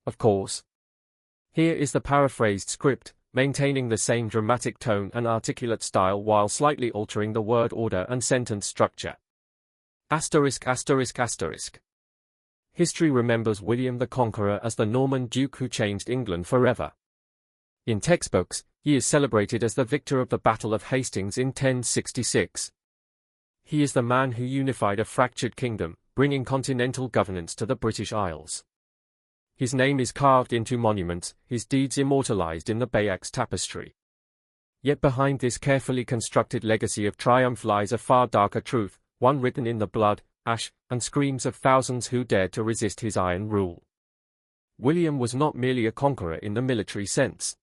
of course. Here is the paraphrased script, maintaining the same dramatic tone and articulate style while slightly altering the word order and sentence structure. ******. History remembers William the Conqueror as the Norman duke who changed England forever. In textbooks, he is celebrated as the victor of the Battle of Hastings in 1066. He is the man who unified a fractured kingdom, bringing continental governance to the British Isles. His name is carved into monuments, his deeds immortalized in the Bayeux tapestry. Yet behind this carefully constructed legacy of triumph lies a far darker truth, one written in the blood, ash, and screams of thousands who dared to resist his iron rule. William was not merely a conqueror in the military sense.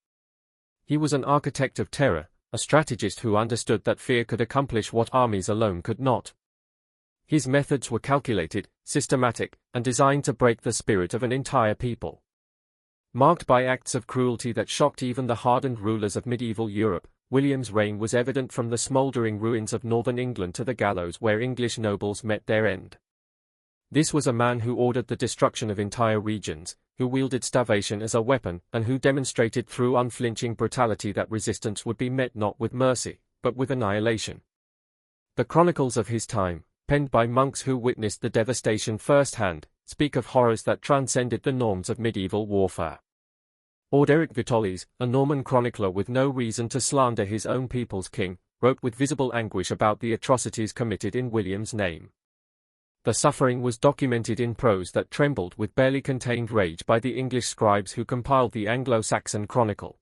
He was an architect of terror, a strategist who understood that fear could accomplish what armies alone could not. His methods were calculated, systematic, and designed to break the spirit of an entire people. Marked by acts of cruelty that shocked even the hardened rulers of medieval Europe, William's reign was evident from the smouldering ruins of northern England to the gallows where English nobles met their end. This was a man who ordered the destruction of entire regions, who wielded starvation as a weapon, and who demonstrated through unflinching brutality that resistance would be met not with mercy, but with annihilation. The chronicles of his time, penned by monks who witnessed the devastation firsthand, speak of horrors that transcended the norms of medieval warfare. Orderic Vitalis, a Norman chronicler with no reason to slander his own people's king, wrote with visible anguish about the atrocities committed in William's name. The suffering was documented in prose that trembled with barely contained rage by the English scribes who compiled the Anglo-Saxon chronicle.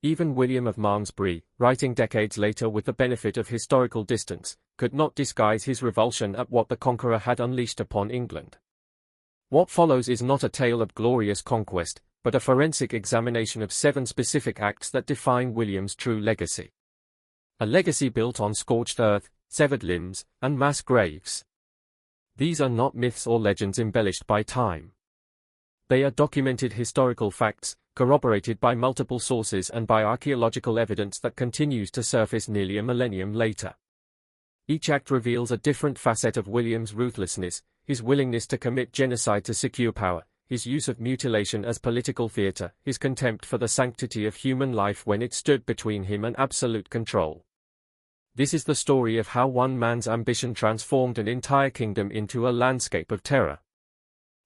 Even William of Malmesbury, writing decades later with the benefit of historical distance, could not disguise his revulsion at what the Conqueror had unleashed upon England. What follows is not a tale of glorious conquest, but a forensic examination of 7 specific acts that define William's true legacy. A legacy built on scorched earth, severed limbs, and mass graves. These are not myths or legends embellished by time. They are documented historical facts, corroborated by multiple sources and by archaeological evidence that continues to surface nearly a millennium later. Each act reveals a different facet of William's ruthlessness, his willingness to commit genocide to secure power, his use of mutilation as political theater, his contempt for the sanctity of human life when it stood between him and absolute control. This is the story of how one man's ambition transformed an entire kingdom into a landscape of terror.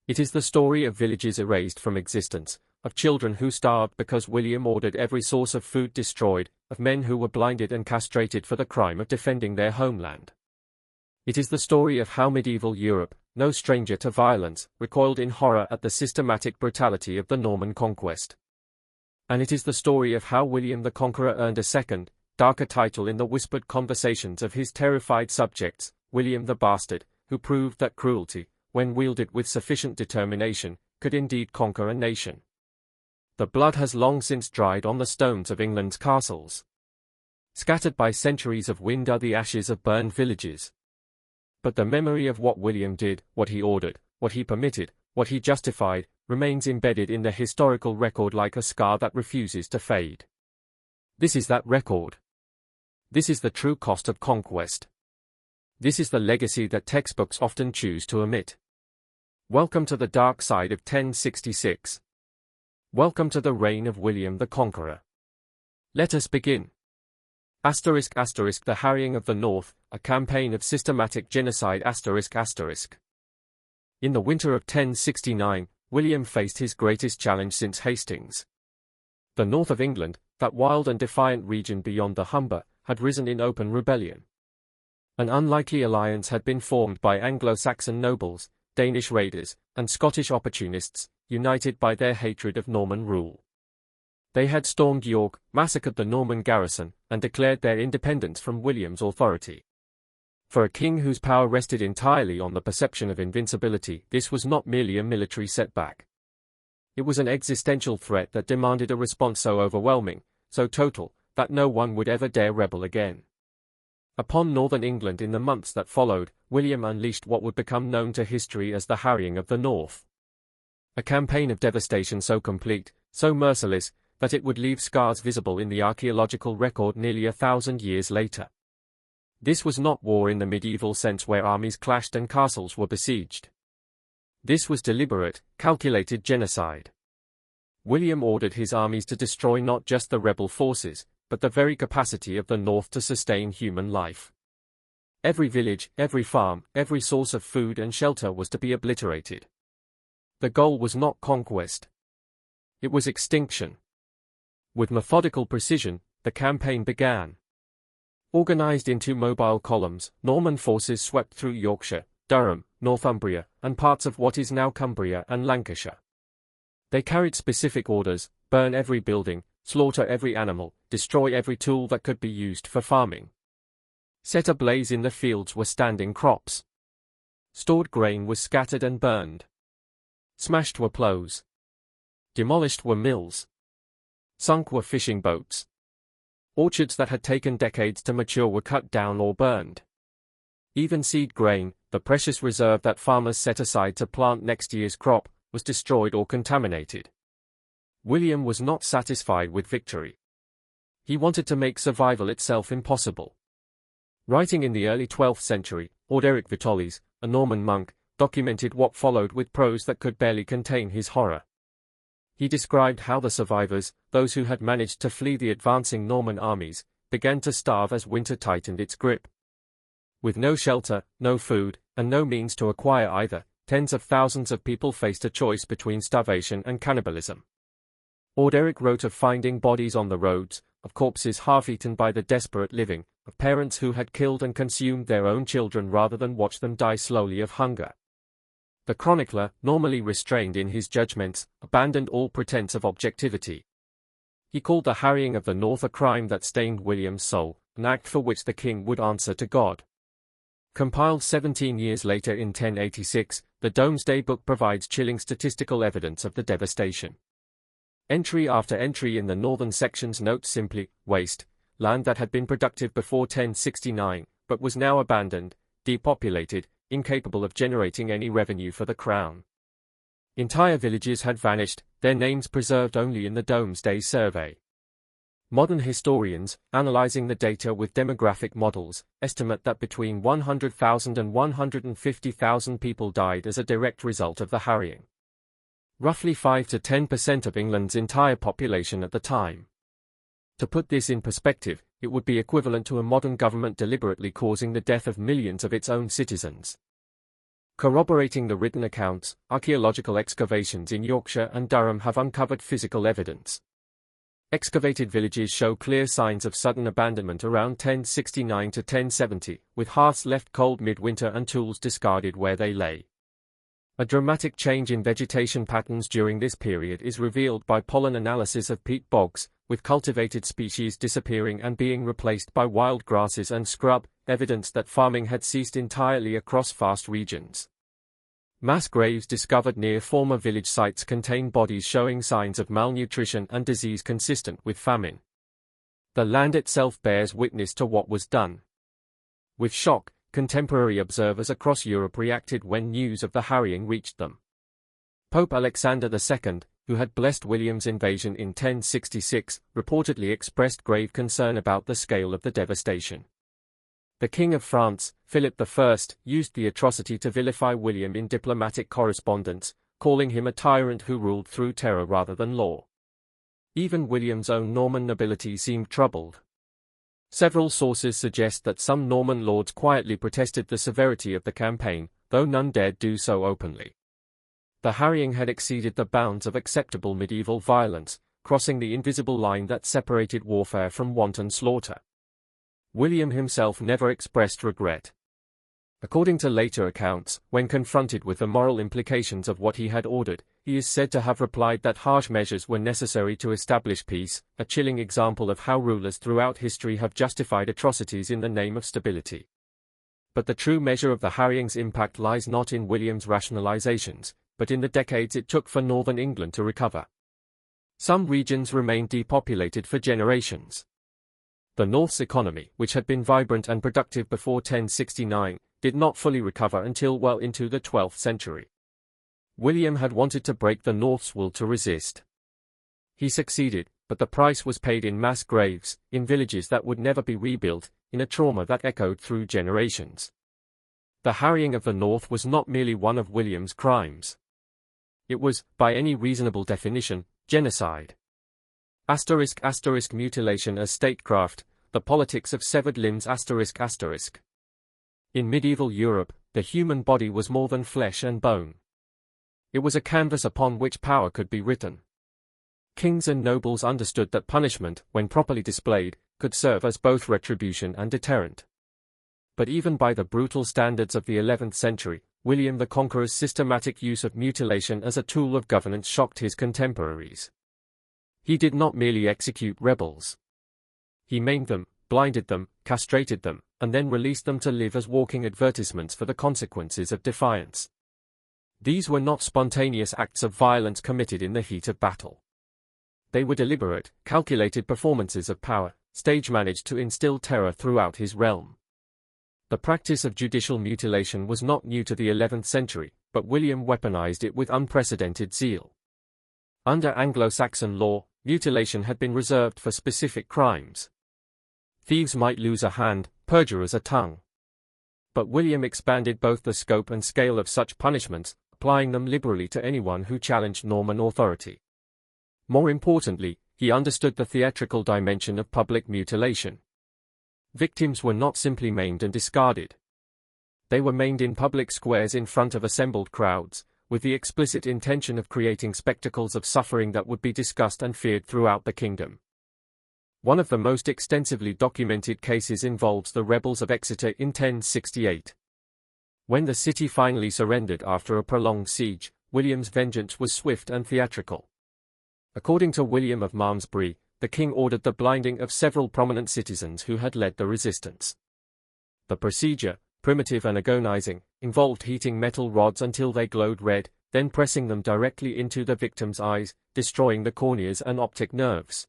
It is the story of villages erased from existence, of children who starved because William ordered every source of food destroyed, of men who were blinded and castrated for the crime of defending their homeland. It is the story of how medieval Europe, no stranger to violence, recoiled in horror at the systematic brutality of the Norman conquest. And it is the story of how William the Conqueror earned a second, darker title in the whispered conversations of his terrified subjects, William the Bastard, who proved that cruelty, when wielded with sufficient determination, could indeed conquer a nation. The blood has long since dried on the stones of England's castles. Scattered by centuries of wind are the ashes of burned villages. But the memory of what William did, what he ordered, what he permitted, what he justified, remains embedded in the historical record like a scar that refuses to fade. This is that record. This is the true cost of conquest. This is the legacy that textbooks often choose to omit. Welcome to the dark side of 1066. Welcome to the reign of William the Conqueror. Let us begin. The Harrying of the North, a campaign of systematic genocide. In the winter of 1069, William faced his greatest challenge since Hastings. The north of England, that wild and defiant region beyond the Humber, had risen in open rebellion. An unlikely alliance had been formed by Anglo-Saxon nobles, Danish raiders, and Scottish opportunists, united by their hatred of Norman rule. They had stormed York, massacred the Norman garrison, and declared their independence from William's authority. For a king whose power rested entirely on the perception of invincibility, this was not merely a military setback. It was an existential threat that demanded a response so overwhelming, so total, that no one would ever dare rebel again. Upon northern England in the months that followed, William unleashed what would become known to history as the Harrying of the North. A campaign of devastation so complete, so merciless, that it would leave scars visible in the archaeological record nearly 1,000 years later. This was not war in the medieval sense where armies clashed and castles were besieged. This was deliberate, calculated genocide. William ordered his armies to destroy not just the rebel forces, but the very capacity of the North to sustain human life. Every village, every farm, every source of food and shelter was to be obliterated. The goal was not conquest. It was extinction. With methodical precision, the campaign began. Organized into mobile columns, Norman forces swept through Yorkshire, Durham, Northumbria, and parts of what is now Cumbria and Lancashire. They carried specific orders: burn every building, slaughter every animal, destroy every tool that could be used for farming. Set ablaze in the fields were standing crops. Stored grain was scattered and burned. Smashed were ploughs. Demolished were mills. Sunk were fishing boats. Orchards that had taken decades to mature were cut down or burned. Even seed grain, the precious reserve that farmers set aside to plant next year's crop, was destroyed or contaminated. William was not satisfied with victory. He wanted to make survival itself impossible. Writing in the early 12th century, Orderic Vitalis, a Norman monk, documented what followed with prose that could barely contain his horror. He described how the survivors, those who had managed to flee the advancing Norman armies, began to starve as winter tightened its grip. With no shelter, no food, and no means to acquire either, tens of thousands of people faced a choice between starvation and cannibalism. Orderic wrote of finding bodies on the roads, of corpses half-eaten by the desperate living, of parents who had killed and consumed their own children rather than watch them die slowly of hunger. The chronicler, normally restrained in his judgments, abandoned all pretense of objectivity. He called the harrying of the North a crime that stained William's soul, an act for which the king would answer to God. Compiled 17 years later in 1086, the Domesday Book provides chilling statistical evidence of the devastation. Entry after entry in the northern sections notes simply, waste, land that had been productive before 1069, but was now abandoned, depopulated, incapable of generating any revenue for the crown. Entire villages had vanished, their names preserved only in the Domesday Survey. Modern historians, analyzing the data with demographic models, estimate that between 100,000 and 150,000 people died as a direct result of the harrying. Roughly 5 to 10% of England's entire population at the time. To put this in perspective, it would be equivalent to a modern government deliberately causing the death of millions of its own citizens. Corroborating the written accounts, archaeological excavations in Yorkshire and Durham have uncovered physical evidence. Excavated villages show clear signs of sudden abandonment around 1069 to 1070, with hearths left cold midwinter and tools discarded where they lay. A dramatic change in vegetation patterns during this period is revealed by pollen analysis of peat bogs, with cultivated species disappearing and being replaced by wild grasses and scrub, evidence that farming had ceased entirely across vast regions. Mass graves discovered near former village sites contain bodies showing signs of malnutrition and disease consistent with famine. The land itself bears witness to what was done. With shock, contemporary observers across Europe reacted when news of the harrying reached them. Pope Alexander II, who had blessed William's invasion in 1066, reportedly expressed grave concern about the scale of the devastation. The King of France, Philip I, used the atrocity to vilify William in diplomatic correspondence, calling him a tyrant who ruled through terror rather than law. Even William's own Norman nobility seemed troubled. Several sources suggest that some Norman lords quietly protested the severity of the campaign, though none dared do so openly. The harrying had exceeded the bounds of acceptable medieval violence, crossing the invisible line that separated warfare from wanton slaughter. William himself never expressed regret. According to later accounts, when confronted with the moral implications of what he had ordered, he is said to have replied that harsh measures were necessary to establish peace, a chilling example of how rulers throughout history have justified atrocities in the name of stability. But the true measure of the harrying's impact lies not in William's rationalizations, but in the decades it took for northern England to recover. Some regions remained depopulated for generations. The North's economy, which had been vibrant and productive before 1069, did not fully recover until well into the 12th century. William had wanted to break the North's will to resist. He succeeded, but the price was paid in mass graves, in villages that would never be rebuilt, in a trauma that echoed through generations. The harrying of the North was not merely one of William's crimes. It was, by any reasonable definition, Genocide. **** Mutilation as statecraft, the politics of severed limbs ***. In medieval Europe, the human body was more than flesh and bone. It was a canvas upon which power could be written. Kings and nobles understood that punishment, when properly displayed, could serve as both retribution and deterrent. But even by the brutal standards of the 11th century, William the Conqueror's systematic use of mutilation as a tool of governance shocked his contemporaries. He did not merely execute rebels. He maimed them, blinded them, castrated them, and then released them to live as walking advertisements for the consequences of defiance. These were not spontaneous acts of violence committed in the heat of battle. They were deliberate, calculated performances of power, stage-managed to instill terror throughout his realm. The practice of judicial mutilation was not new to the 11th century, but William weaponized it with unprecedented zeal. Under Anglo-Saxon law, mutilation had been reserved for specific crimes. Thieves might lose a hand, perjurers a tongue. But William expanded both the scope and scale of such punishments, applying them liberally to anyone who challenged Norman authority. More importantly, he understood the theatrical dimension of public mutilation. Victims were not simply maimed and discarded. They were maimed in public squares in front of assembled crowds, with the explicit intention of creating spectacles of suffering that would be discussed and feared throughout the kingdom. One of the most extensively documented cases involves the rebels of Exeter in 1068. When the city finally surrendered after a prolonged siege, William's vengeance was swift and theatrical. According to William of Malmesbury, the king ordered the blinding of several prominent citizens who had led the resistance. The procedure, primitive and agonizing, involved heating metal rods until they glowed red, then pressing them directly into the victim's eyes, destroying the corneas and optic nerves.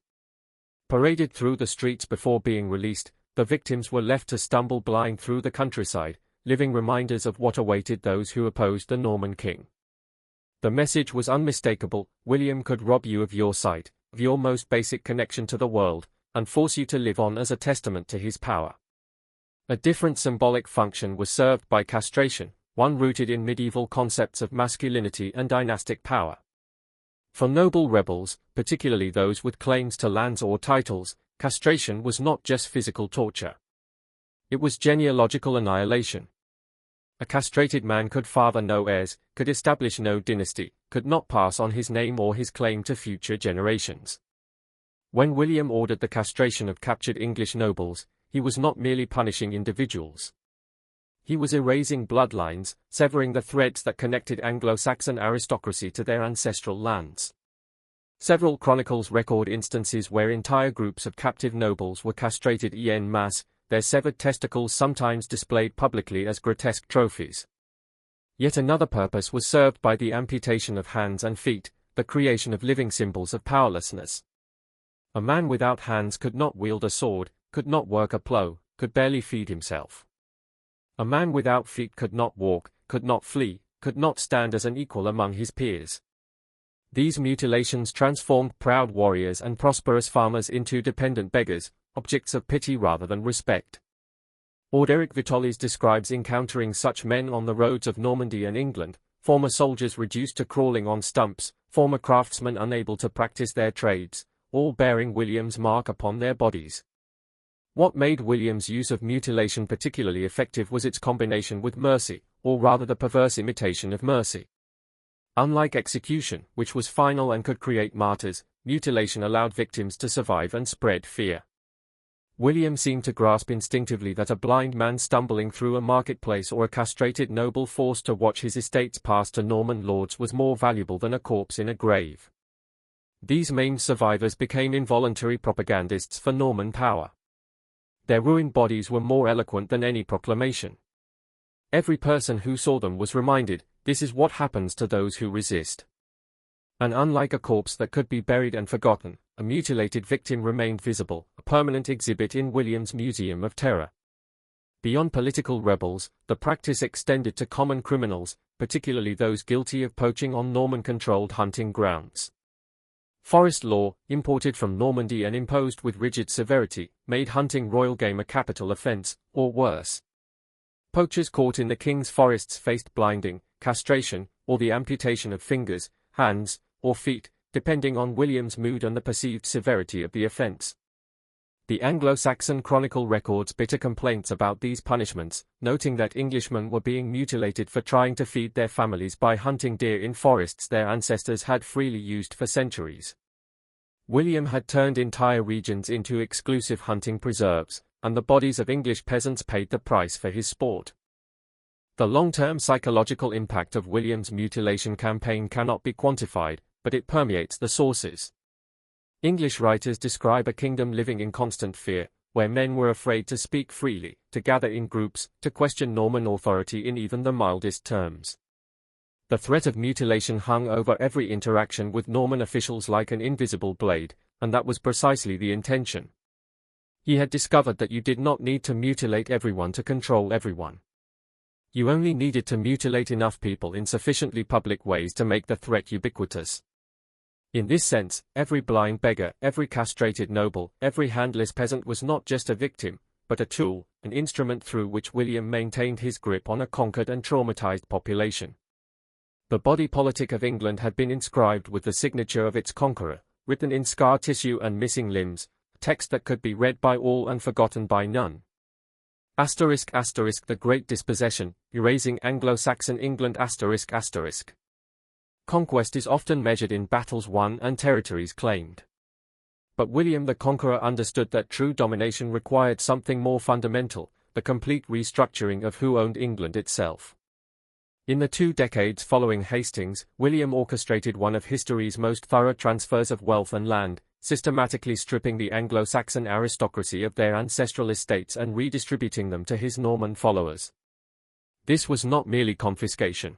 Paraded through the streets before being released, the victims were left to stumble blind through the countryside, living reminders of what awaited those who opposed the Norman king. The message was unmistakable: William could rob you of your sight, of your most basic connection to the world, and force you to live on as a testament to his power. A different symbolic function was served by castration, one rooted in medieval concepts of masculinity and dynastic power. For noble rebels, particularly those with claims to lands or titles, castration was not just physical torture. It was genealogical annihilation. A castrated man could father no heirs, could establish no dynasty, could not pass on his name or his claim to future generations. When William ordered the castration of captured English nobles, he was not merely punishing individuals. He was erasing bloodlines, severing the threads that connected Anglo-Saxon aristocracy to their ancestral lands. Several chronicles record instances where entire groups of captive nobles were castrated en masse, their severed testicles sometimes displayed publicly as grotesque trophies. Yet another purpose was served by the amputation of hands and feet, the creation of living symbols of powerlessness. A man without hands could not wield a sword, could not work a plough, could barely feed himself. A man without feet could not walk, could not flee, could not stand as an equal among his peers. These mutilations transformed proud warriors and prosperous farmers into dependent beggars, objects of pity rather than respect. Orderic Vitalis describes encountering such men on the roads of Normandy and England, former soldiers reduced to crawling on stumps, former craftsmen unable to practice their trades, all bearing William's mark upon their bodies. What made William's use of mutilation particularly effective was its combination with mercy, or rather the perverse imitation of mercy. Unlike execution, which was final and could create martyrs, mutilation allowed victims to survive and spread fear. William seemed to grasp instinctively that a blind man stumbling through a marketplace or a castrated noble forced to watch his estates pass to Norman lords was more valuable than a corpse in a grave. These maimed survivors became involuntary propagandists for Norman power. Their ruined bodies were more eloquent than any proclamation. Every person who saw them was reminded, this is what happens to those who resist. And unlike a corpse that could be buried and forgotten, a mutilated victim remained visible, a permanent exhibit in William's Museum of Terror. Beyond political rebels, the practice extended to common criminals, particularly those guilty of poaching on Norman-controlled hunting grounds. Forest law, imported from Normandy and imposed with rigid severity, made hunting royal game a capital offense, or worse. Poachers caught in the king's forests faced blinding, castration, or the amputation of fingers, hands, or feet, depending on William's mood and the perceived severity of the offence. The Anglo-Saxon Chronicle records bitter complaints about these punishments, noting that Englishmen were being mutilated for trying to feed their families by hunting deer in forests their ancestors had freely used for centuries. William had turned entire regions into exclusive hunting preserves, and the bodies of English peasants paid the price for his sport. The long-term psychological impact of William's mutilation campaign cannot be quantified, but it permeates the sources. English writers describe a kingdom living in constant fear, where men were afraid to speak freely, to gather in groups, to question Norman authority in even the mildest terms. The threat of mutilation hung over every interaction with Norman officials like an invisible blade, and that was precisely the intention. He had discovered that you did not need to mutilate everyone to control everyone. You only needed to mutilate enough people in sufficiently public ways to make the threat ubiquitous. In this sense, every blind beggar, every castrated noble, every handless peasant was not just a victim, but a tool, an instrument through which William maintained his grip on a conquered and traumatized population. The body politic of England had been inscribed with the signature of its conqueror, written in scar tissue and missing limbs, a text that could be read by all and forgotten by none. ***The Great Dispossession, Erasing Anglo-Saxon England ***. Conquest is often measured in battles won and territories claimed. But William the Conqueror understood that true domination required something more fundamental, the complete restructuring of who owned England itself. In the 2 decades following Hastings, William orchestrated one of history's most thorough transfers of wealth and land, systematically stripping the Anglo-Saxon aristocracy of their ancestral estates and redistributing them to his Norman followers. This was not merely confiscation.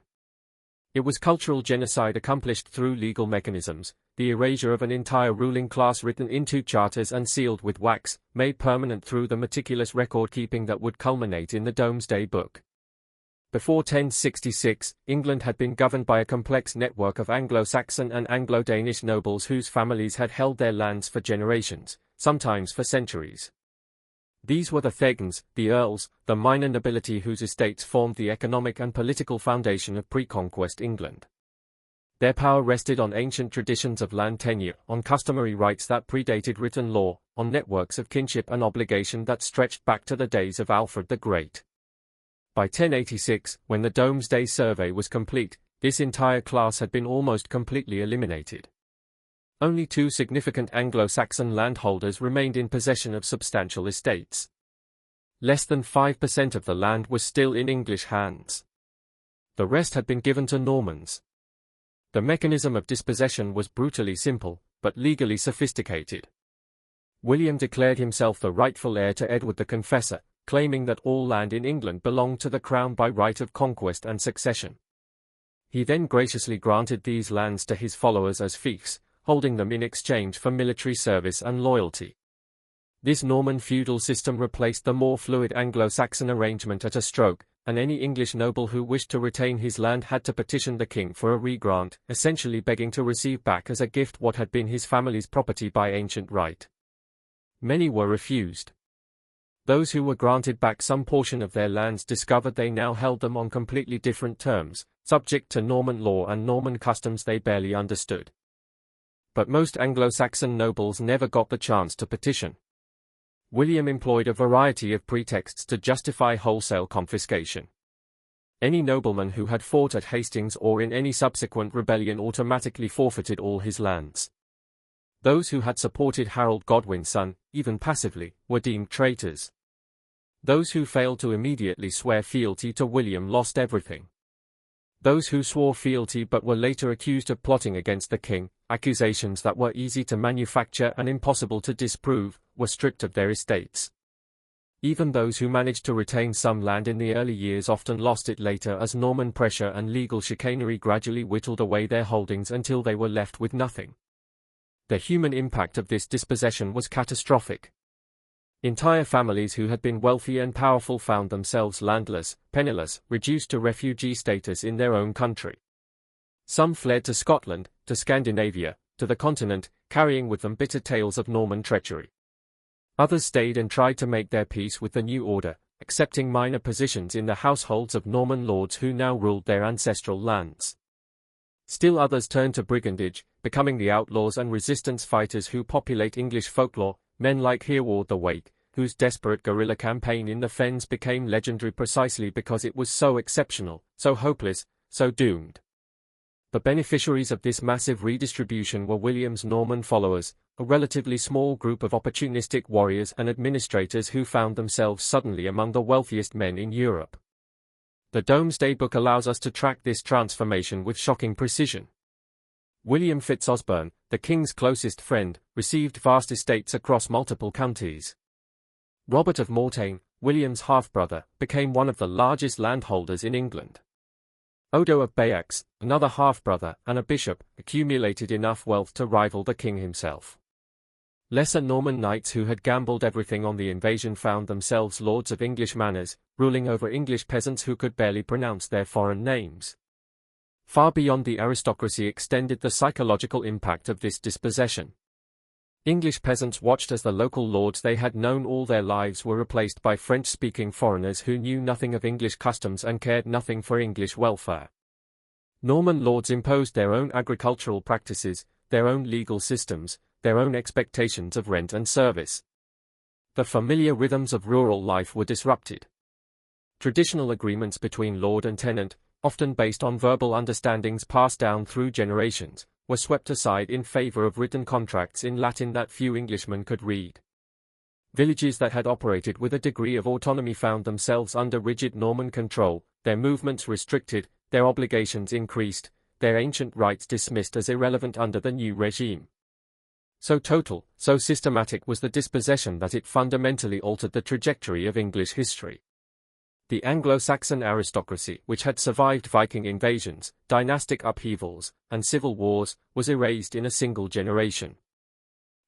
It was cultural genocide accomplished through legal mechanisms, the erasure of an entire ruling class written into charters and sealed with wax, made permanent through the meticulous record-keeping that would culminate in the Domesday Book. Before 1066, England had been governed by a complex network of Anglo-Saxon and Anglo-Danish nobles whose families had held their lands for generations, sometimes for centuries. These were the Thegns, the earls, the minor nobility whose estates formed the economic and political foundation of pre-conquest England. Their power rested on ancient traditions of land tenure, on customary rights that predated written law, on networks of kinship and obligation that stretched back to the days of Alfred the Great. By 1086, when the Domesday Survey was complete, this entire class had been almost completely eliminated. Only 2 significant Anglo-Saxon landholders remained in possession of substantial estates. Less than 5% of the land was still in English hands. The rest had been given to Normans. The mechanism of dispossession was brutally simple, but legally sophisticated. William declared himself the rightful heir to Edward the Confessor, claiming that all land in England belonged to the crown by right of conquest and succession. He then graciously granted these lands to his followers as fiefs, holding them in exchange for military service and loyalty. This Norman feudal system replaced the more fluid Anglo-Saxon arrangement at a stroke, and any English noble who wished to retain his land had to petition the king for a regrant, essentially begging to receive back as a gift what had been his family's property by ancient right. Many were refused. Those who were granted back some portion of their lands discovered they now held them on completely different terms, subject to Norman law and Norman customs they barely understood. But most Anglo-Saxon nobles never got the chance to petition. William employed a variety of pretexts to justify wholesale confiscation. Any nobleman who had fought at Hastings or in any subsequent rebellion automatically forfeited all his lands. Those who had supported Harold Godwin's son, even passively, were deemed traitors. Those who failed to immediately swear fealty to William lost everything. Those who swore fealty but were later accused of plotting against the king, accusations that were easy to manufacture and impossible to disprove, were stripped of their estates. Even those who managed to retain some land in the early years often lost it later as Norman pressure and legal chicanery gradually whittled away their holdings until they were left with nothing. The human impact of this dispossession was catastrophic. Entire families who had been wealthy and powerful found themselves landless, penniless, reduced to refugee status in their own country. Some fled to Scotland, to Scandinavia, to the continent, carrying with them bitter tales of Norman treachery. Others stayed and tried to make their peace with the new order, accepting minor positions in the households of Norman lords who now ruled their ancestral lands. Still others turned to brigandage, becoming the outlaws and resistance fighters who populate English folklore, men like Hereward the Wake, whose desperate guerrilla campaign in the Fens became legendary precisely because it was so exceptional, so hopeless, so doomed. The beneficiaries of this massive redistribution were William's Norman followers, a relatively small group of opportunistic warriors and administrators who found themselves suddenly among the wealthiest men in Europe. The Domesday Book allows us to track this transformation with shocking precision. William Fitzosborne, the king's closest friend, received vast estates across multiple counties. Robert of Mortain, William's half-brother, became one of the largest landholders in England. Odo of Bayeux, another half-brother and a bishop, accumulated enough wealth to rival the king himself. Lesser Norman knights who had gambled everything on the invasion found themselves lords of English manors, ruling over English peasants who could barely pronounce their foreign names. Far beyond the aristocracy extended the psychological impact of this dispossession. English peasants watched as the local lords they had known all their lives were replaced by French-speaking foreigners who knew nothing of English customs and cared nothing for English welfare. Norman lords imposed their own agricultural practices, their own legal systems, their own expectations of rent and service. The familiar rhythms of rural life were disrupted. Traditional agreements between lord and tenant, often based on verbal understandings passed down through generations, were swept aside in favor of written contracts in Latin that few Englishmen could read. Villages that had operated with a degree of autonomy found themselves under rigid Norman control, their movements restricted, their obligations increased, their ancient rights dismissed as irrelevant under the new regime. So total, so systematic was the dispossession that it fundamentally altered the trajectory of English history. The Anglo-Saxon aristocracy, which had survived Viking invasions, dynastic upheavals, and civil wars, was erased in a single generation.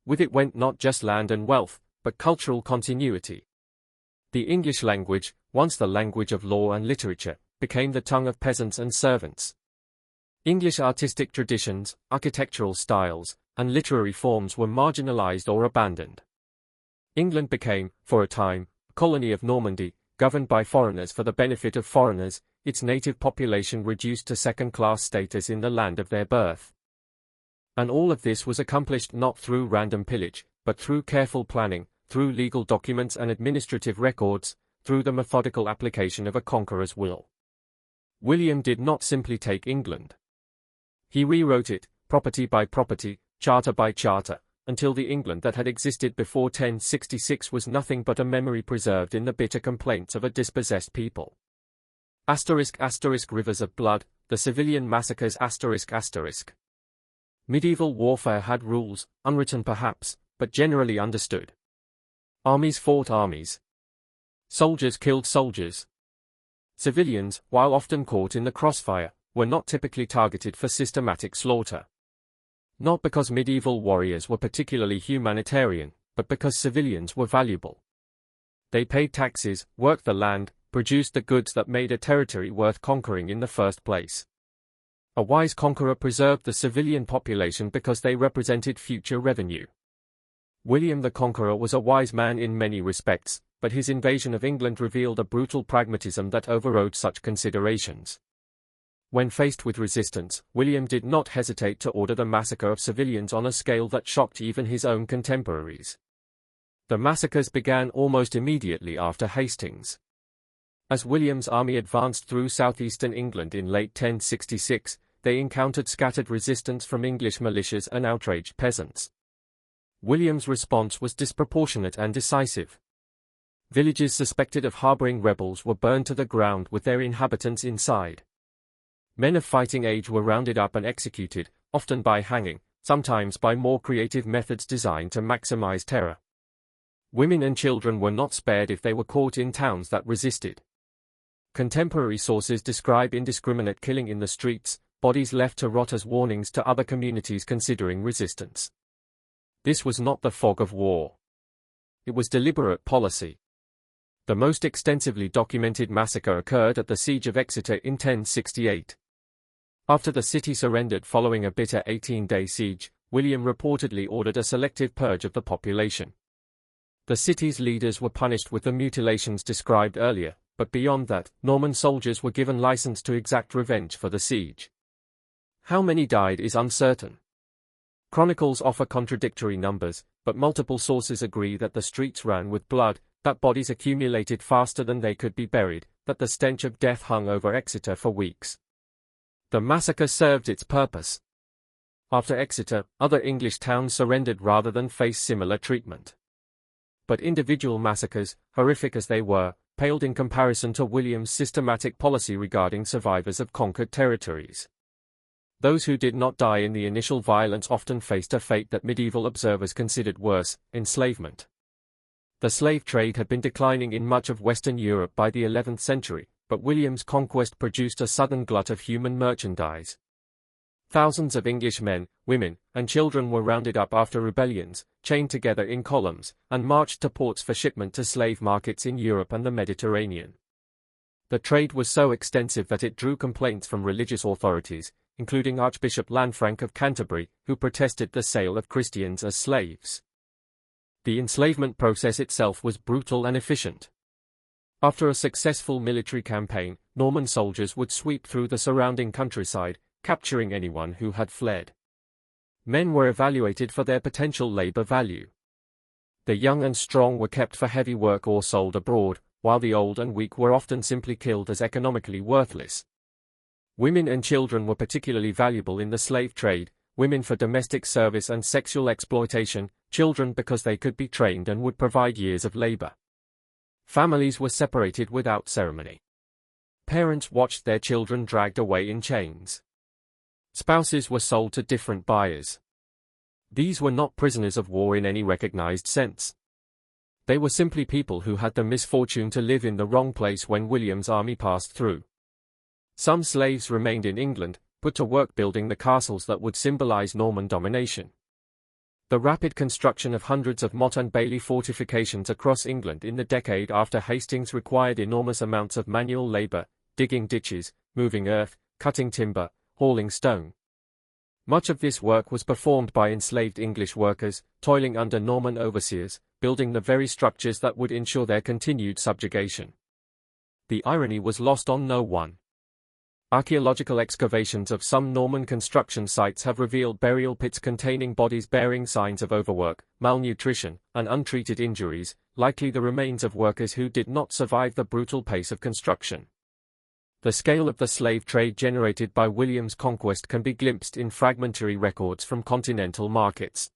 With it went not just land and wealth, but cultural continuity. The English language, once the language of law and literature, became the tongue of peasants and servants. English artistic traditions, architectural styles, and literary forms were marginalized or abandoned. England became, for a time, a colony of Normandy, governed by foreigners for the benefit of foreigners, its native population reduced to second-class status in the land of their birth. And all of this was accomplished not through random pillage, but through careful planning, through legal documents and administrative records, through the methodical application of a conqueror's will. William did not simply take England. He rewrote it, property by property, charter by charter, until the England that had existed before 1066 was nothing but a memory preserved in the bitter complaints of a dispossessed people. **** Rivers of blood, the civilian massacres ***. Medieval warfare had rules, unwritten perhaps, but generally understood. Armies fought armies. Soldiers killed soldiers. Civilians, while often caught in the crossfire, were not typically targeted for systematic slaughter. Not because medieval warriors were particularly humanitarian, but because civilians were valuable. They paid taxes, worked the land, produced the goods that made a territory worth conquering in the first place. A wise conqueror preserved the civilian population because they represented future revenue. William the Conqueror was a wise man in many respects, but his invasion of England revealed a brutal pragmatism that overrode such considerations. When faced with resistance, William did not hesitate to order the massacre of civilians on a scale that shocked even his own contemporaries. The massacres began almost immediately after Hastings. As William's army advanced through southeastern England in late 1066, they encountered scattered resistance from English militias and outraged peasants. William's response was disproportionate and decisive. Villages suspected of harboring rebels were burned to the ground with their inhabitants inside. Men of fighting age were rounded up and executed, often by hanging, sometimes by more creative methods designed to maximize terror. Women and children were not spared if they were caught in towns that resisted. Contemporary sources describe indiscriminate killing in the streets, bodies left to rot as warnings to other communities considering resistance. This was not the fog of war. It was deliberate policy. The most extensively documented massacre occurred at the Siege of Exeter in 1068. After the city surrendered following a bitter 18-day siege, William reportedly ordered a selective purge of the population. The city's leaders were punished with the mutilations described earlier, but beyond that, Norman soldiers were given license to exact revenge for the siege. How many died is uncertain. Chronicles offer contradictory numbers, but multiple sources agree that the streets ran with blood, that bodies accumulated faster than they could be buried, that the stench of death hung over Exeter for weeks. The massacre served its purpose. After Exeter, other English towns surrendered rather than face similar treatment. But individual massacres, horrific as they were, paled in comparison to William's systematic policy regarding survivors of conquered territories. Those who did not die in the initial violence often faced a fate that medieval observers considered worse: enslavement. The slave trade had been declining in much of Western Europe by the 11th century, but William's conquest produced a sudden glut of human merchandise. Thousands of English men, women, and children were rounded up after rebellions, chained together in columns, and marched to ports for shipment to slave markets in Europe and the Mediterranean. The trade was so extensive that it drew complaints from religious authorities, including Archbishop Lanfranc of Canterbury, who protested the sale of Christians as slaves. The enslavement process itself was brutal and efficient. After a successful military campaign, Norman soldiers would sweep through the surrounding countryside, capturing anyone who had fled. Men were evaluated for their potential labor value. The young and strong were kept for heavy work or sold abroad, while the old and weak were often simply killed as economically worthless. Women and children were particularly valuable in the slave trade, women for domestic service and sexual exploitation, children because they could be trained and would provide years of labor. Families were separated without ceremony. Parents watched their children dragged away in chains. Spouses were sold to different buyers. These were not prisoners of war in any recognized sense. They were simply people who had the misfortune to live in the wrong place when William's army passed through. Some slaves remained in England, put to work building the castles that would symbolize Norman domination. The rapid construction of hundreds of motte and bailey fortifications across England in the decade after Hastings required enormous amounts of manual labor, digging ditches, moving earth, cutting timber, hauling stone. Much of this work was performed by enslaved English workers, toiling under Norman overseers, building the very structures that would ensure their continued subjugation. The irony was lost on no one. Archaeological excavations of some Norman construction sites have revealed burial pits containing bodies bearing signs of overwork, malnutrition, and untreated injuries, likely the remains of workers who did not survive the brutal pace of construction. The scale of the slave trade generated by William's conquest can be glimpsed in fragmentary records from continental markets.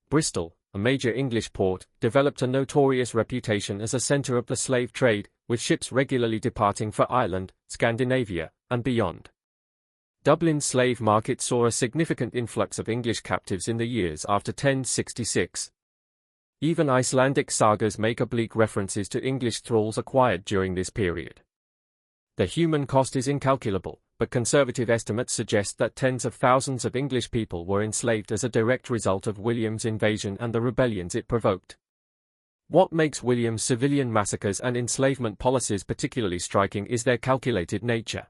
Bristol, a major English port, developed a notorious reputation as a center of the slave trade, with ships regularly departing for Ireland, Scandinavia, and beyond. Dublin's slave market saw a significant influx of English captives in the years after 1066. Even Icelandic sagas make oblique references to English thralls acquired during this period. The human cost is incalculable, but conservative estimates suggest that tens of thousands of English people were enslaved as a direct result of William's invasion and the rebellions it provoked. What makes William's civilian massacres and enslavement policies particularly striking is their calculated nature.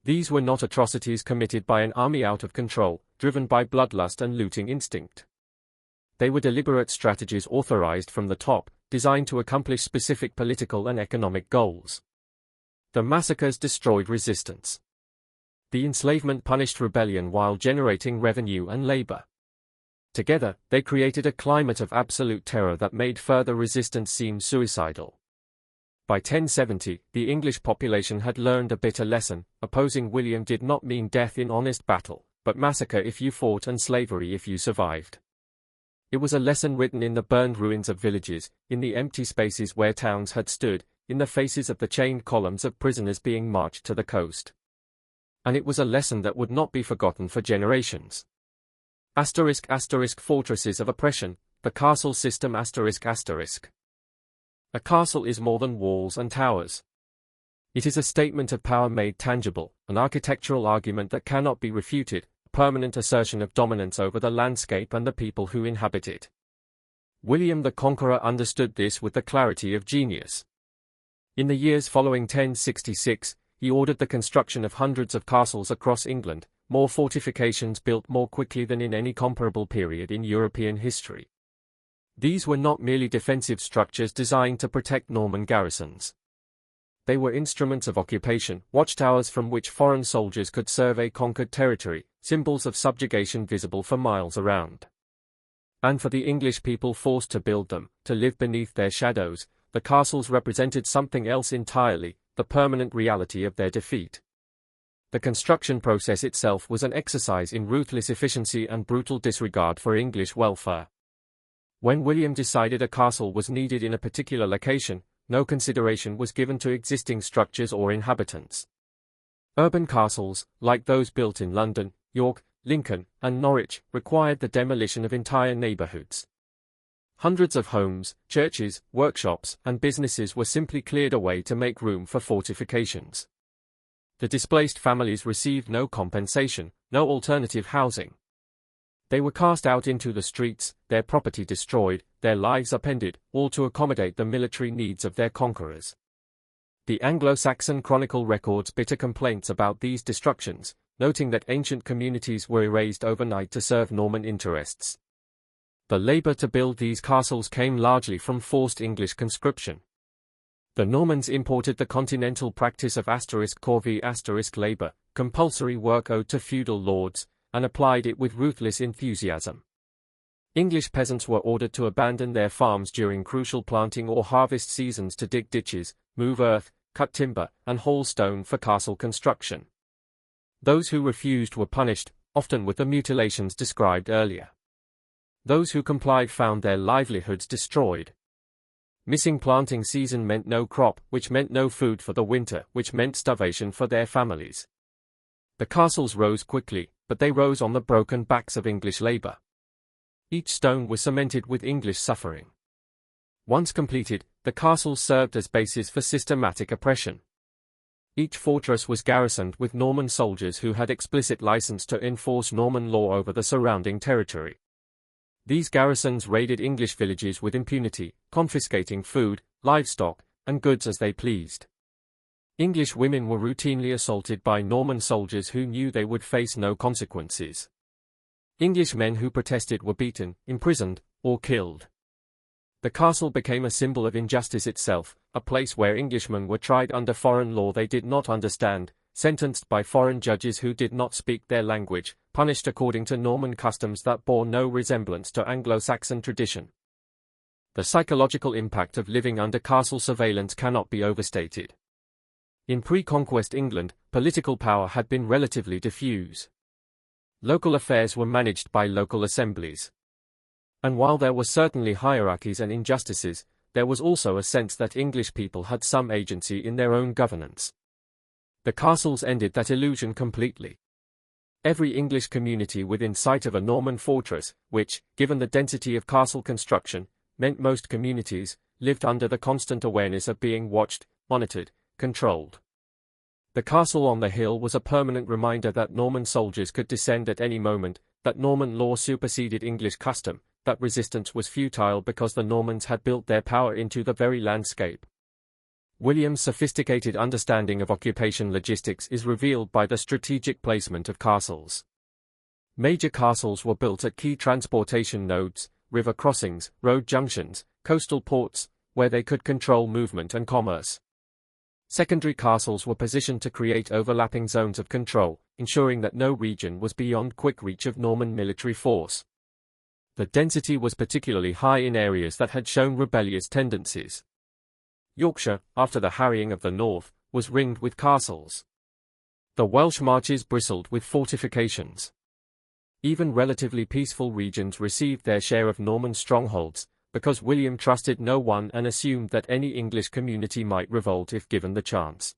These were not atrocities committed by an army out of control, driven by bloodlust and looting instinct. They were deliberate strategies authorized from the top, designed to accomplish specific political and economic goals. The massacres destroyed resistance. The enslavement punished rebellion while generating revenue and labor. Together, they created a climate of absolute terror that made further resistance seem suicidal. By 1070, the English population had learned a bitter lesson: opposing William did not mean death in honest battle, but massacre if you fought and slavery if you survived. It was a lesson written in the burned ruins of villages, in the empty spaces where towns had stood, in the faces of the chained columns of prisoners being marched to the coast. And it was a lesson that would not be forgotten for generations. Fortresses of oppression, the castle system. A castle is more than walls and towers. It is a statement of power made tangible, an architectural argument that cannot be refuted, a permanent assertion of dominance over the landscape and the people who inhabit it. William the Conqueror understood this with the clarity of genius. In the years following 1066, he ordered the construction of hundreds of castles across England, more fortifications built more quickly than in any comparable period in European history. These were not merely defensive structures designed to protect Norman garrisons. They were instruments of occupation, watchtowers from which foreign soldiers could survey conquered territory, symbols of subjugation visible for miles around. And for the English people forced to build them, to live beneath their shadows, the castles represented something else entirely, the permanent reality of their defeat. The construction process itself was an exercise in ruthless efficiency and brutal disregard for English welfare. When William decided a castle was needed in a particular location, no consideration was given to existing structures or inhabitants. Urban castles, like those built in London, York, Lincoln, and Norwich, required the demolition of entire neighborhoods. Hundreds of homes, churches, workshops, and businesses were simply cleared away to make room for fortifications. The displaced families received no compensation, no alternative housing. They were cast out into the streets, their property destroyed, their lives upended, all to accommodate the military needs of their conquerors. The Anglo-Saxon Chronicle records bitter complaints about these destructions, noting that ancient communities were erased overnight to serve Norman interests. The labor to build these castles came largely from forced English conscription. The Normans imported the continental practice of *corvée labor, compulsory work owed to feudal lords, and applied it with ruthless enthusiasm. English peasants were ordered to abandon their farms during crucial planting or harvest seasons to dig ditches, move earth, cut timber, and haul stone for castle construction. Those who refused were punished, often with the mutilations described earlier. Those who complied found their livelihoods destroyed. Missing planting season meant no crop, which meant no food for the winter, which meant starvation for their families. The castles rose quickly, but they rose on the broken backs of English labor. Each stone was cemented with English suffering. Once completed, the castles served as bases for systematic oppression. Each fortress was garrisoned with Norman soldiers who had explicit license to enforce Norman law over the surrounding territory. These garrisons raided English villages with impunity, confiscating food, livestock, and goods as they pleased. English women were routinely assaulted by Norman soldiers who knew they would face no consequences. English men who protested were beaten, imprisoned, or killed. The castle became a symbol of injustice itself, a place where Englishmen were tried under foreign law they did not understand, sentenced by foreign judges who did not speak their language, punished according to Norman customs that bore no resemblance to Anglo-Saxon tradition. The psychological impact of living under castle surveillance cannot be overstated. In pre-conquest England, political power had been relatively diffuse. Local affairs were managed by local assemblies. And while there were certainly hierarchies and injustices, there was also a sense that English people had some agency in their own governance. The castles ended that illusion completely. Every English community within sight of a Norman fortress, which, given the density of castle construction, meant most communities, lived under the constant awareness of being watched, monitored, controlled. The castle on the hill was a permanent reminder that Norman soldiers could descend at any moment, that Norman law superseded English custom, that resistance was futile because the Normans had built their power into the very landscape. William's sophisticated understanding of occupation logistics is revealed by the strategic placement of castles. Major castles were built at key transportation nodes, river crossings, road junctions, coastal ports, where they could control movement and commerce. Secondary castles were positioned to create overlapping zones of control, ensuring that no region was beyond quick reach of Norman military force. The density was particularly high in areas that had shown rebellious tendencies. Yorkshire, after the harrying of the north, was ringed with castles. The Welsh marches bristled with fortifications. Even relatively peaceful regions received their share of Norman strongholds, because William trusted no one and assumed that any English community might revolt if given the chance.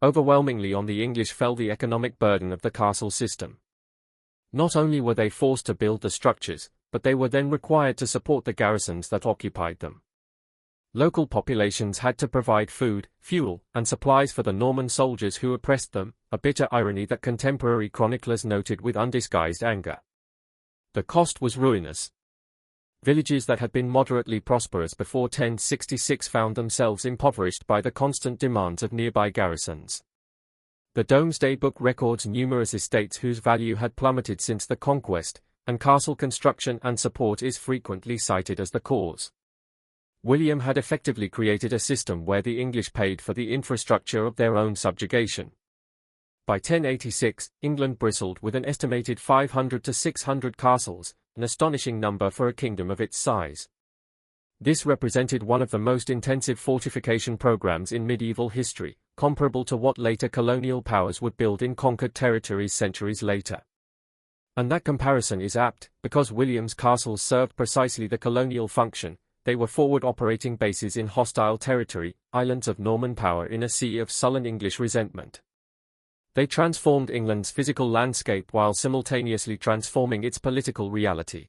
Overwhelmingly on the English fell the economic burden of the castle system. Not only were they forced to build the structures, but they were then required to support the garrisons that occupied them. Local populations had to provide food, fuel, and supplies for the Norman soldiers who oppressed them, a bitter irony that contemporary chroniclers noted with undisguised anger. The cost was ruinous. Villages that had been moderately prosperous before 1066 found themselves impoverished by the constant demands of nearby garrisons. The Domesday Book records numerous estates whose value had plummeted since the Conquest, and castle construction and support is frequently cited as the cause. William had effectively created a system where the English paid for the infrastructure of their own subjugation. By 1086, England bristled with an estimated 500 to 600 castles, an astonishing number for a kingdom of its size. This represented one of the most intensive fortification programs in medieval history, comparable to what later colonial powers would build in conquered territories centuries later. And that comparison is apt, because William's castles served precisely the colonial function. They were forward operating bases in hostile territory, islands of Norman power in a sea of sullen English resentment. They transformed England's physical landscape while simultaneously transforming its political reality.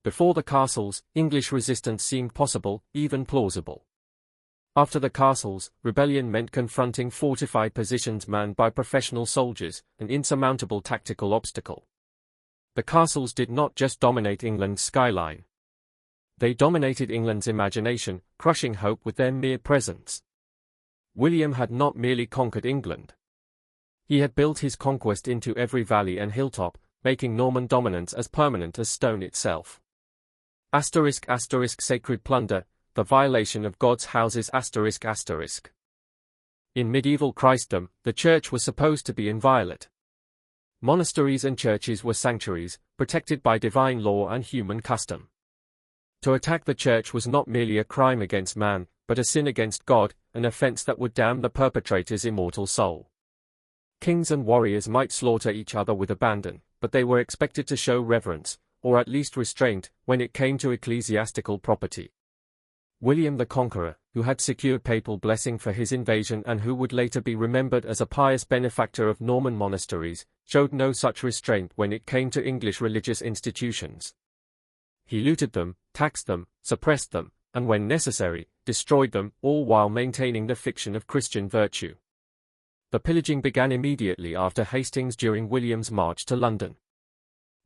Before the castles, English resistance seemed possible, even plausible. After the castles, rebellion meant confronting fortified positions manned by professional soldiers, an insurmountable tactical obstacle. The castles did not just dominate England's skyline. They dominated England's imagination, crushing hope with their mere presence. William had not merely conquered England. He had built his conquest into every valley and hilltop, making Norman dominance as permanent as stone itself. *** Sacred plunder, the violation of God's houses ***. In medieval Christendom, the church was supposed to be inviolate. Monasteries and churches were sanctuaries, protected by divine law and human custom. To attack the church was not merely a crime against man, but a sin against God, an offense that would damn the perpetrator's immortal soul. Kings and warriors might slaughter each other with abandon, but they were expected to show reverence, or at least restraint, when it came to ecclesiastical property. William the Conqueror, who had secured papal blessing for his invasion and who would later be remembered as a pious benefactor of Norman monasteries, showed no such restraint when it came to English religious institutions. He looted them, taxed them, suppressed them, and when necessary, destroyed them, all while maintaining the fiction of Christian virtue. The pillaging began immediately after Hastings during William's march to London.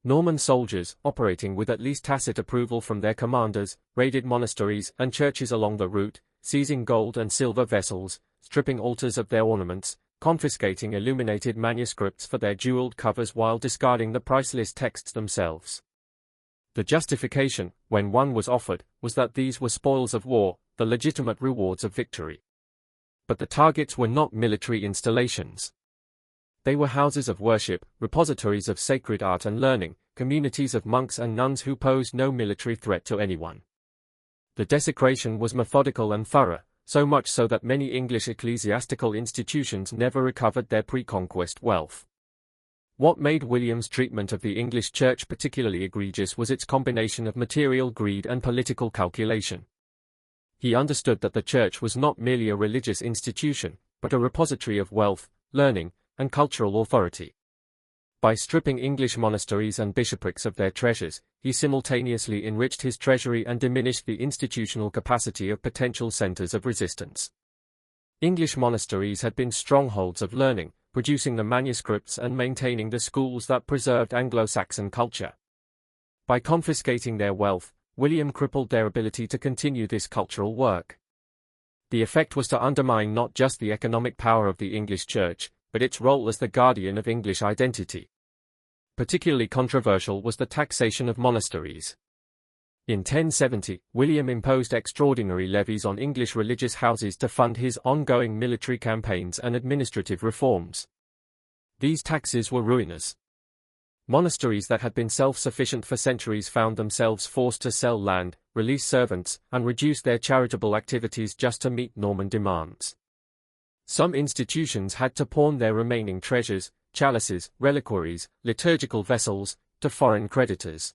Norman soldiers, operating with at least tacit approval from their commanders, raided monasteries and churches along the route, seizing gold and silver vessels, stripping altars of their ornaments, confiscating illuminated manuscripts for their jeweled covers while discarding the priceless texts themselves. The justification, when one was offered, was that these were spoils of war, the legitimate rewards of victory. But the targets were not military installations. They were houses of worship, repositories of sacred art and learning, communities of monks and nuns who posed no military threat to anyone. The desecration was methodical and thorough, so much so that many English ecclesiastical institutions never recovered their pre-conquest wealth. What made William's treatment of the English church particularly egregious was its combination of material greed and political calculation. He understood that the church was not merely a religious institution, but a repository of wealth, learning, and cultural authority. By stripping English monasteries and bishoprics of their treasures, he simultaneously enriched his treasury and diminished the institutional capacity of potential centers of resistance. English monasteries had been strongholds of learning, producing the manuscripts and maintaining the schools that preserved Anglo-Saxon culture. By confiscating their wealth, William crippled their ability to continue this cultural work. The effect was to undermine not just the economic power of the English Church, but its role as the guardian of English identity. Particularly controversial was the taxation of monasteries. In 1070, William imposed extraordinary levies on English religious houses to fund his ongoing military campaigns and administrative reforms. These taxes were ruinous. Monasteries that had been self-sufficient for centuries found themselves forced to sell land, release servants, and reduce their charitable activities just to meet Norman demands. Some institutions had to pawn their remaining treasures, chalices, reliquaries, liturgical vessels, to foreign creditors.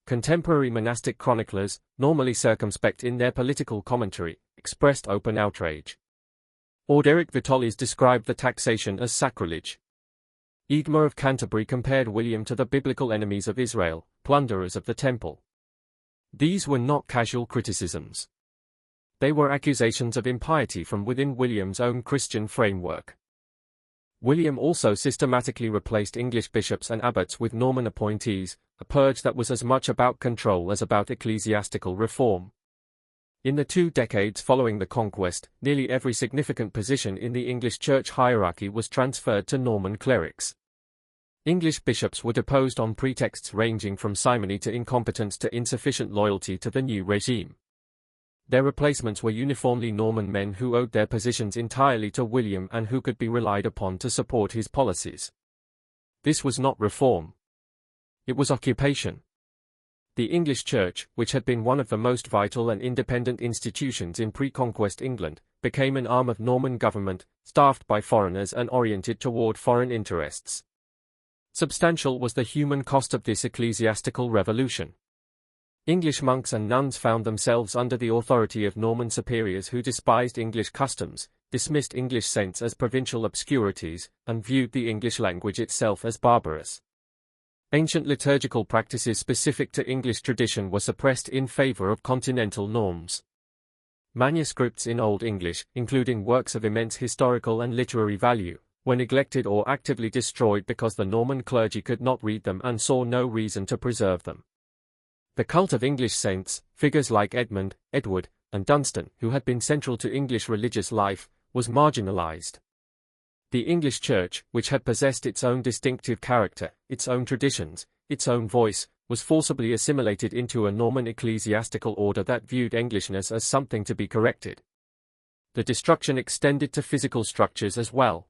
Contemporary monastic chroniclers, normally circumspect in their political commentary, expressed open outrage. Orderic Vitalis described the taxation as sacrilege. Eadmer of Canterbury compared William to the biblical enemies of Israel, plunderers of the temple. These were not casual criticisms. They were accusations of impiety from within William's own Christian framework. William also systematically replaced English bishops and abbots with Norman appointees, a purge that was as much about control as about ecclesiastical reform. In the 2 decades following the conquest, nearly every significant position in the English church hierarchy was transferred to Norman clerics. English bishops were deposed on pretexts ranging from simony to incompetence to insufficient loyalty to the new regime. Their replacements were uniformly Norman men who owed their positions entirely to William and who could be relied upon to support his policies. This was not reform. It was occupation. The English Church, which had been one of the most vital and independent institutions in pre-conquest England, became an arm of Norman government, staffed by foreigners and oriented toward foreign interests. Substantial was the human cost of this ecclesiastical revolution. English monks and nuns found themselves under the authority of Norman superiors who despised English customs, dismissed English saints as provincial obscurities, and viewed the English language itself as barbarous. Ancient liturgical practices specific to English tradition were suppressed in favor of continental norms. Manuscripts in Old English, including works of immense historical and literary value, were neglected or actively destroyed because the Norman clergy could not read them and saw no reason to preserve them. The cult of English saints, figures like Edmund, Edward, and Dunstan, who had been central to English religious life, was marginalized. The English Church, which had possessed its own distinctive character, its own traditions, its own voice, was forcibly assimilated into a Norman ecclesiastical order that viewed Englishness as something to be corrected. The destruction extended to physical structures as well.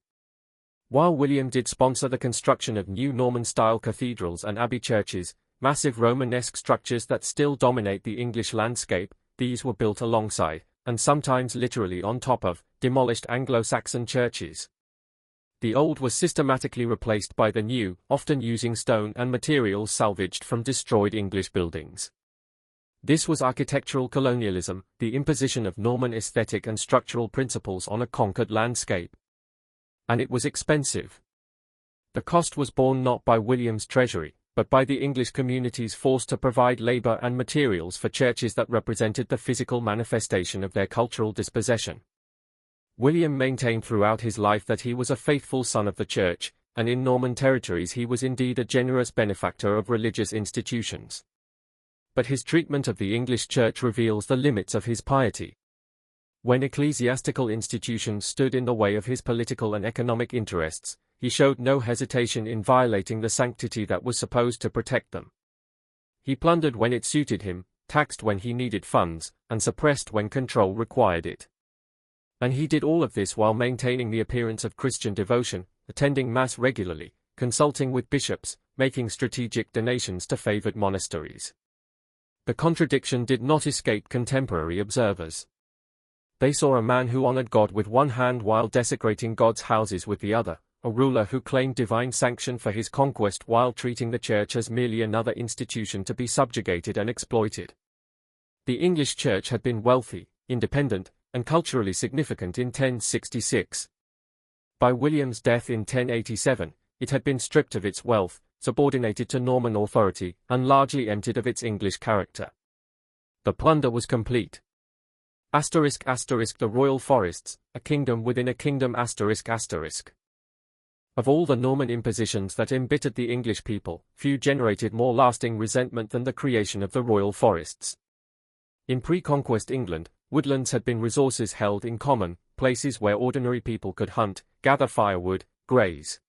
While William did sponsor the construction of new Norman-style cathedrals and abbey churches, massive Romanesque structures that still dominate the English landscape, these were built alongside, and sometimes literally on top of, demolished Anglo-Saxon churches. The old was systematically replaced by the new, often using stone and materials salvaged from destroyed English buildings. This was architectural colonialism, the imposition of Norman aesthetic and structural principles on a conquered landscape. And it was expensive. The cost was borne not by William's treasury, but by the English communities forced to provide labor and materials for churches that represented the physical manifestation of their cultural dispossession. William maintained throughout his life that he was a faithful son of the Church, and in Norman territories he was indeed a generous benefactor of religious institutions. But his treatment of the English Church reveals the limits of his piety. When ecclesiastical institutions stood in the way of his political and economic interests, he showed no hesitation in violating the sanctity that was supposed to protect them. He plundered when it suited him, taxed when he needed funds, and suppressed when control required it. And he did all of this while maintaining the appearance of Christian devotion, attending Mass regularly, consulting with bishops, making strategic donations to favored monasteries. The contradiction did not escape contemporary observers. They saw a man who honored God with one hand while desecrating God's houses with the other, a ruler who claimed divine sanction for his conquest while treating the Church as merely another institution to be subjugated and exploited. The English Church had been wealthy, independent, and culturally significant in 1066. By William's death in 1087, it had been stripped of its wealth, subordinated to Norman authority, and largely emptied of its English character. The plunder was complete. ***The royal forests, a kingdom within a kingdom****. Of all the Norman impositions that embittered the English people, few generated more lasting resentment than the creation of the royal forests. In pre-conquest England, woodlands had been resources held in common, places where ordinary people could hunt, gather firewood, graze.